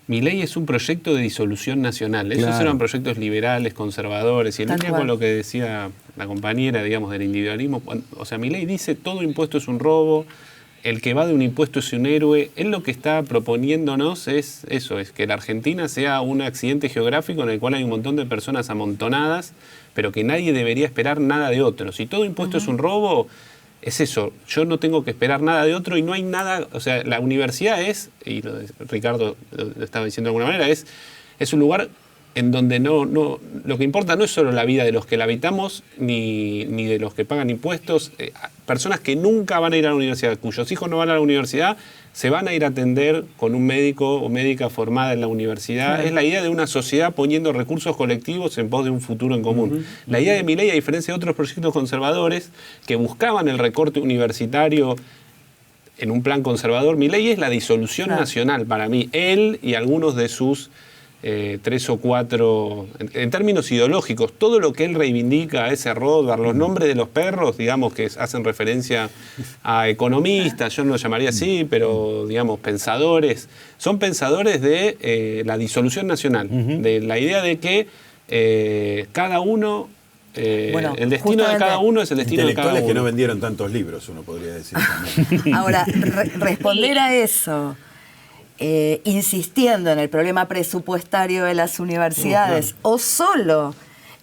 Milei es un proyecto de disolución nacional. Esos eran proyectos liberales, conservadores, y en línea con lo que decía la compañera, digamos, del individualismo. O sea, Milei dice todo impuesto es un robo, el que va de un impuesto es un héroe. Él lo que está proponiéndonos es eso, es que la Argentina sea un accidente geográfico en el cual hay un montón de personas amontonadas, pero que nadie debería esperar nada de otro. Si todo impuesto es un robo, es eso, yo no tengo que esperar nada de otro y no hay nada, o sea, la universidad es, y Ricardo lo estaba diciendo de alguna manera, es un lugar en donde lo que importa no es solo la vida de los que la habitamos ni de los que pagan impuestos. Personas que nunca van a ir a la universidad, cuyos hijos no van a la universidad, se van a ir a atender con un médico o médica formada en la universidad. Claro. Es la idea de una sociedad poniendo recursos colectivos en pos de un futuro en común. La idea de Milei, a diferencia de otros proyectos conservadores que buscaban el recorte universitario en un plan conservador, Milei es la disolución nacional para mí. Él y algunos de sus 3 o 4, en términos ideológicos, todo lo que él reivindica, ese Rothbard, los nombres de los perros, digamos, que hacen referencia a economistas, yo no lo llamaría así, pero digamos, pensadores, son pensadores de la disolución nacional, de la idea de que cada uno, el destino de cada uno es el destino de cada uno. Intelectuales que no vendieron tantos libros, uno podría decir también. Ahora, responder a eso, insistiendo en el problema presupuestario de las universidades, o solo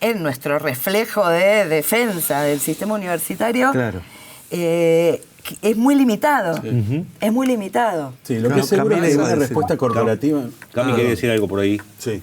en nuestro reflejo de defensa del sistema universitario, es muy limitado. Es muy limitado. Sí, lo que es seguro es una respuesta corporativa. Cami quería decir algo por ahí. Sí.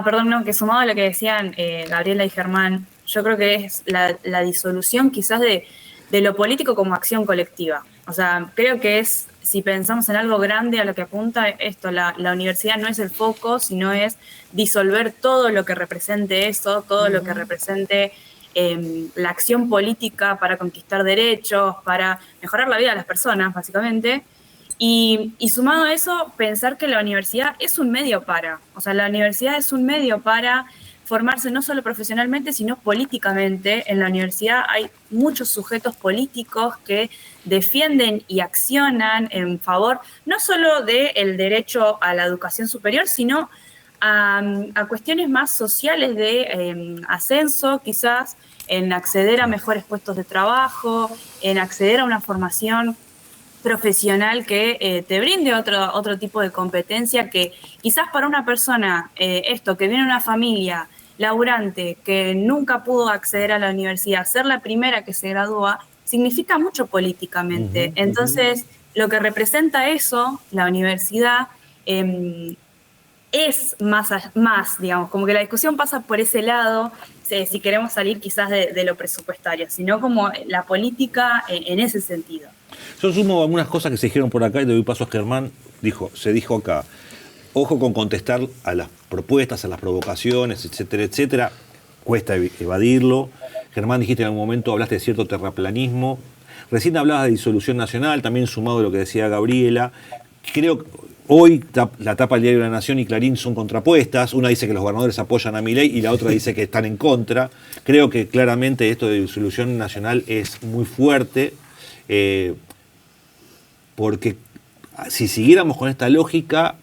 Perdón, no, que sumado a lo que decían Gabriela y Germán, yo creo que es la disolución quizás de lo político como acción colectiva. O sea, creo que es, si pensamos en algo grande a lo que apunta esto, la universidad no es el foco, sino es disolver todo lo que represente eso, todo lo que represente la acción política para conquistar derechos, para mejorar la vida de las personas, básicamente. Y sumado a eso, pensar que la universidad es un medio la universidad es un medio para formarse no solo profesionalmente, sino políticamente. En la universidad hay muchos sujetos políticos que defienden y accionan en favor no solo del derecho a la educación superior, sino a cuestiones más sociales de ascenso, quizás, en acceder a mejores puestos de trabajo, en acceder a una formación profesional que te brinde otro tipo de competencia que quizás para una persona, que viene de una familia laburante, que nunca pudo acceder a la universidad, ser la primera que se gradúa, significa mucho políticamente. Entonces, lo que representa eso, la universidad, es más, digamos, como que la discusión pasa por ese lado, si queremos salir quizás de lo presupuestario, sino como la política en ese sentido. Yo sumo algunas cosas que se dijeron por acá y le doy paso a Germán. Se dijo acá, ojo con contestar a las propuestas, a las provocaciones, etcétera, etcétera. Cuesta evadirlo. Germán, dijiste en algún momento, hablaste de cierto terraplanismo. Recién hablabas de disolución nacional, también sumado a lo que decía Gabriela. Creo que hoy la tapa del Diario de la Nación y Clarín son contrapuestas. Una dice que los gobernadores apoyan a Milei y la otra dice que están en contra. Creo que claramente esto de disolución nacional es muy fuerte. Porque si siguiéramos con esta lógica,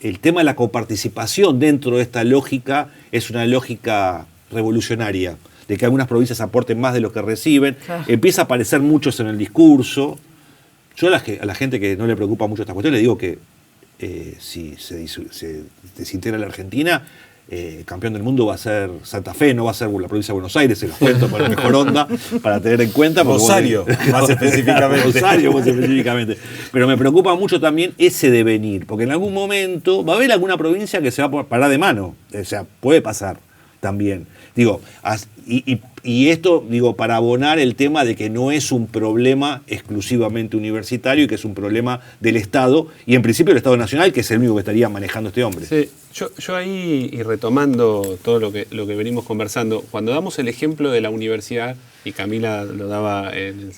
el tema de la coparticipación dentro de esta lógica es una lógica revolucionaria, de que algunas provincias aporten más de lo que reciben. Claro. Empieza a aparecer mucho eso en el discurso. Yo a la gente que no le preocupa mucho esta cuestión le digo que si se desintegra la Argentina, campeón del mundo va a ser Santa Fe, no va a ser la provincia de Buenos Aires, se los cuento con la mejor onda para tener en cuenta. Rosario, más específicamente. Rosario, más específicamente. Pero me preocupa mucho también ese devenir, porque en algún momento va a haber alguna provincia que se va a parar de mano. O sea, puede pasar también. Digo, y esto, digo, para abonar el tema de que no es un problema exclusivamente universitario y que es un problema del Estado, y en principio el Estado Nacional, que es el único que estaría manejando este hombre. Sí, yo ahí, y retomando todo lo que venimos conversando, cuando damos el ejemplo de la universidad, y Camila lo daba en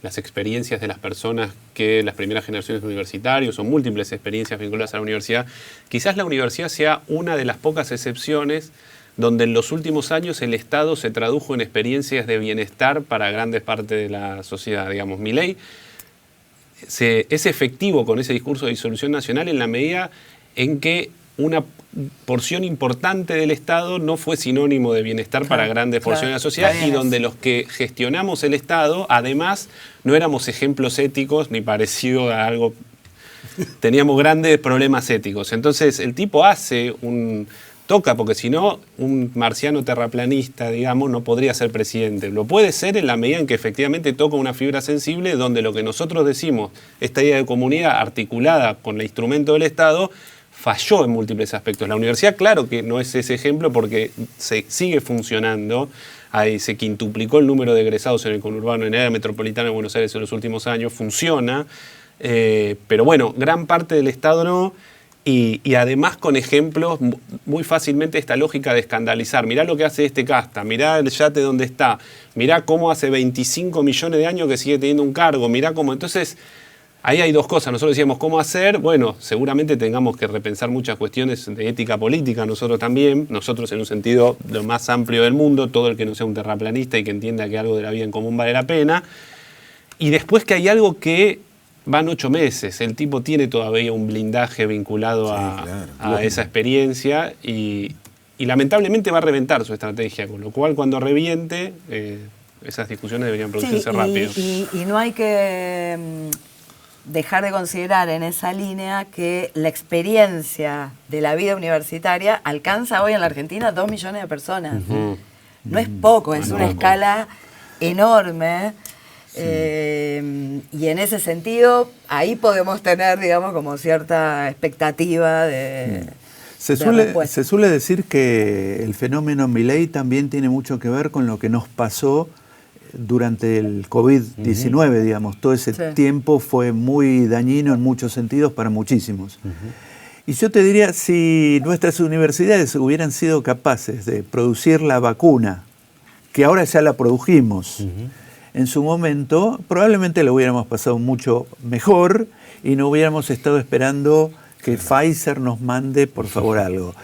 las experiencias de las personas que las primeras generaciones universitarios o múltiples experiencias vinculadas a la universidad, quizás la universidad sea una de las pocas excepciones donde en los últimos años el Estado se tradujo en experiencias de bienestar para grandes partes de la sociedad. Digamos, Milei es efectivo con ese discurso de disolución nacional en la medida en que una porción importante del Estado no fue sinónimo de bienestar para grandes porciones de la sociedad, y donde los que gestionamos el Estado, además, no éramos ejemplos éticos ni parecido a algo. Teníamos grandes problemas éticos. Entonces, el tipo toca, porque si no, un marciano terraplanista, digamos, no podría ser presidente. Lo puede ser en la medida en que efectivamente toca una fibra sensible donde lo que nosotros decimos, esta idea de comunidad articulada con el instrumento del Estado, falló en múltiples aspectos. La universidad, claro que no es ese ejemplo porque sigue funcionando. Ahí se quintuplicó el número de egresados en el conurbano, en el área metropolitana de Buenos Aires en los últimos años, funciona, pero bueno, gran parte del Estado no, y además con ejemplos muy fácilmente esta lógica de escandalizar. Mirá lo que hace este casta, mirá el yate donde está, mirá cómo hace 25 millones de años que sigue teniendo un cargo, mirá cómo. Entonces, ahí hay dos cosas. Nosotros decíamos cómo hacer. Bueno, seguramente tengamos que repensar muchas cuestiones de ética política, nosotros también, nosotros en un sentido lo más amplio del mundo, todo el que no sea un terraplanista y que entienda que algo de la vida en común vale la pena. Y después que hay algo que van 8 meses, el tipo tiene todavía un blindaje vinculado a esa experiencia y lamentablemente va a reventar su estrategia, con lo cual cuando reviente, esas discusiones deberían producirse rápido. Y no hay que dejar de considerar en esa línea que la experiencia de la vida universitaria alcanza hoy en la Argentina 2 millones de personas. No es poco, es una escala enorme. Y en ese sentido, ahí podemos tener, digamos, como cierta expectativa de... Se suele decir que el fenómeno Milei también tiene mucho que ver con lo que nos pasó durante el COVID-19, digamos. Todo ese tiempo fue muy dañino en muchos sentidos para muchísimos. Y yo te diría, si nuestras universidades hubieran sido capaces de producir la vacuna, que ahora ya la produjimos, en su momento, probablemente lo hubiéramos pasado mucho mejor y no hubiéramos estado esperando que Pfizer nos mande, por favor, algo.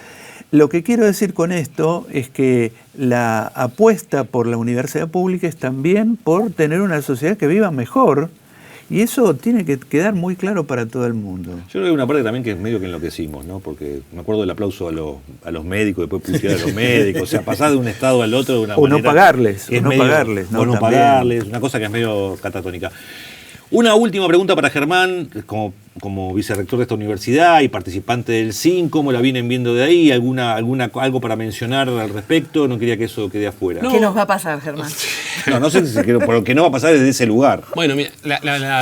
Lo que quiero decir con esto es que la apuesta por la universidad pública es también por tener una sociedad que viva mejor, y eso tiene que quedar muy claro para todo el mundo. Yo creo que hay una parte también que es medio que enloquecimos, ¿no? Porque me acuerdo del aplauso a los médicos, después putear a los médicos, o sea, pasar de un estado al otro de una manera... O no pagarles, o no pagarles, una cosa que es medio catatónica. Una última pregunta para Germán, como vicerrector de esta universidad y participante del CIN, ¿cómo la vienen viendo de ahí? ¿Algo para mencionar al respecto? No quería que eso quede afuera. ¿Qué nos va a pasar, Germán? No sé si lo que no va a pasar desde ese lugar. Bueno, mira,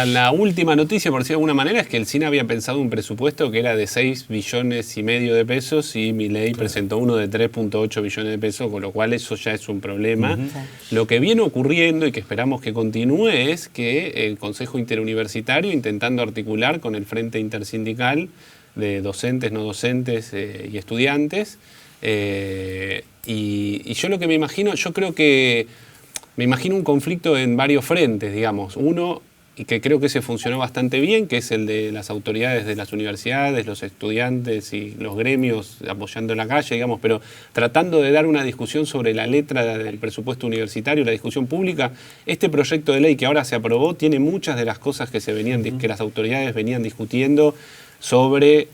la última noticia, por decirlo de alguna manera, es que el CIN había pensado un presupuesto que era de 6,5 billones de pesos y Milei presentó uno de 3,8 billones de pesos, con lo cual eso ya es un problema. Lo que viene ocurriendo y que esperamos que continúe es que el Consejo Interuniversitario, intentando articular con el Frente Intersindical de docentes, no docentes y estudiantes, y yo lo que me imagino, me imagino un conflicto en varios frentes, digamos. Uno, y que creo que ese funcionó bastante bien, que es el de las autoridades de las universidades, los estudiantes y los gremios apoyando en la calle, digamos, pero tratando de dar una discusión sobre la letra del presupuesto universitario, la discusión pública. Este proyecto de ley que ahora se aprobó tiene muchas de las cosas que que las autoridades venían discutiendo sobre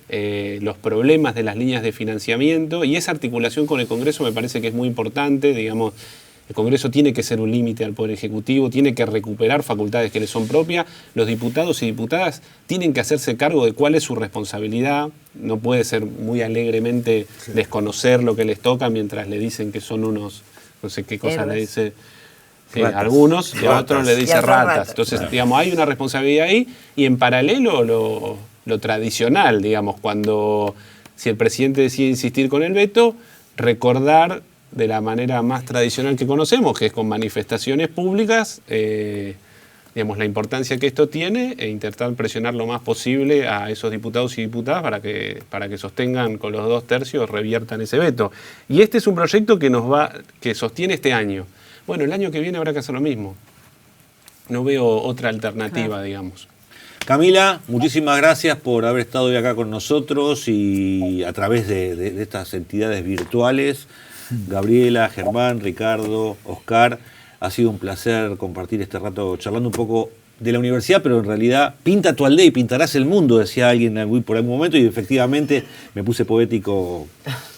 los problemas de las líneas de financiamiento, y esa articulación con el Congreso me parece que es muy importante, digamos. El Congreso tiene que ser un límite al Poder Ejecutivo, tiene que recuperar facultades que le son propias. Los diputados y diputadas tienen que hacerse cargo de cuál es su responsabilidad. No puede ser muy alegremente desconocer lo que les toca mientras le dicen que son unos, no sé qué cosa le dice a algunos, y a otros le dice ratas. Entonces, digamos, hay una responsabilidad ahí, y en paralelo lo tradicional, digamos, si el presidente decide insistir con el veto, recordar de la manera más tradicional que conocemos, que es con manifestaciones públicas, digamos, la importancia que esto tiene, e intentar presionar lo más posible a esos diputados y diputadas para que sostengan con los 2 tercios, reviertan ese veto. Y este es un proyecto que sostiene este año. Bueno, el año que viene habrá que hacer lo mismo. No veo otra alternativa, digamos. Camila, muchísimas gracias por haber estado hoy acá con nosotros y a través de estas entidades virtuales. Gabriela, Germán, Ricardo, Oscar, ha sido un placer compartir este rato charlando un poco de la universidad, pero en realidad pinta tu aldea y pintarás el mundo, decía alguien por algún momento, y efectivamente me puse poético.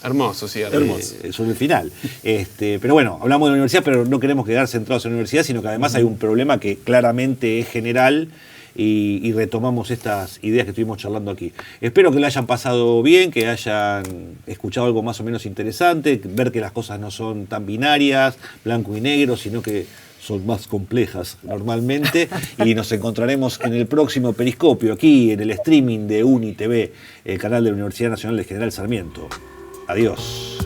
Hermoso, sí, hermoso. Sobre el final. Pero bueno, hablamos de la universidad, pero no queremos quedar centrados en la universidad, sino que además hay un problema que claramente es general. Y retomamos estas ideas que estuvimos charlando aquí. Espero que la hayan pasado bien, que hayan escuchado algo más o menos interesante, ver que las cosas no son tan binarias, blanco y negro, sino que son más complejas normalmente, y nos encontraremos en el próximo Periscopio, aquí en el streaming de UniTV, el canal de la Universidad Nacional de General Sarmiento. Adiós.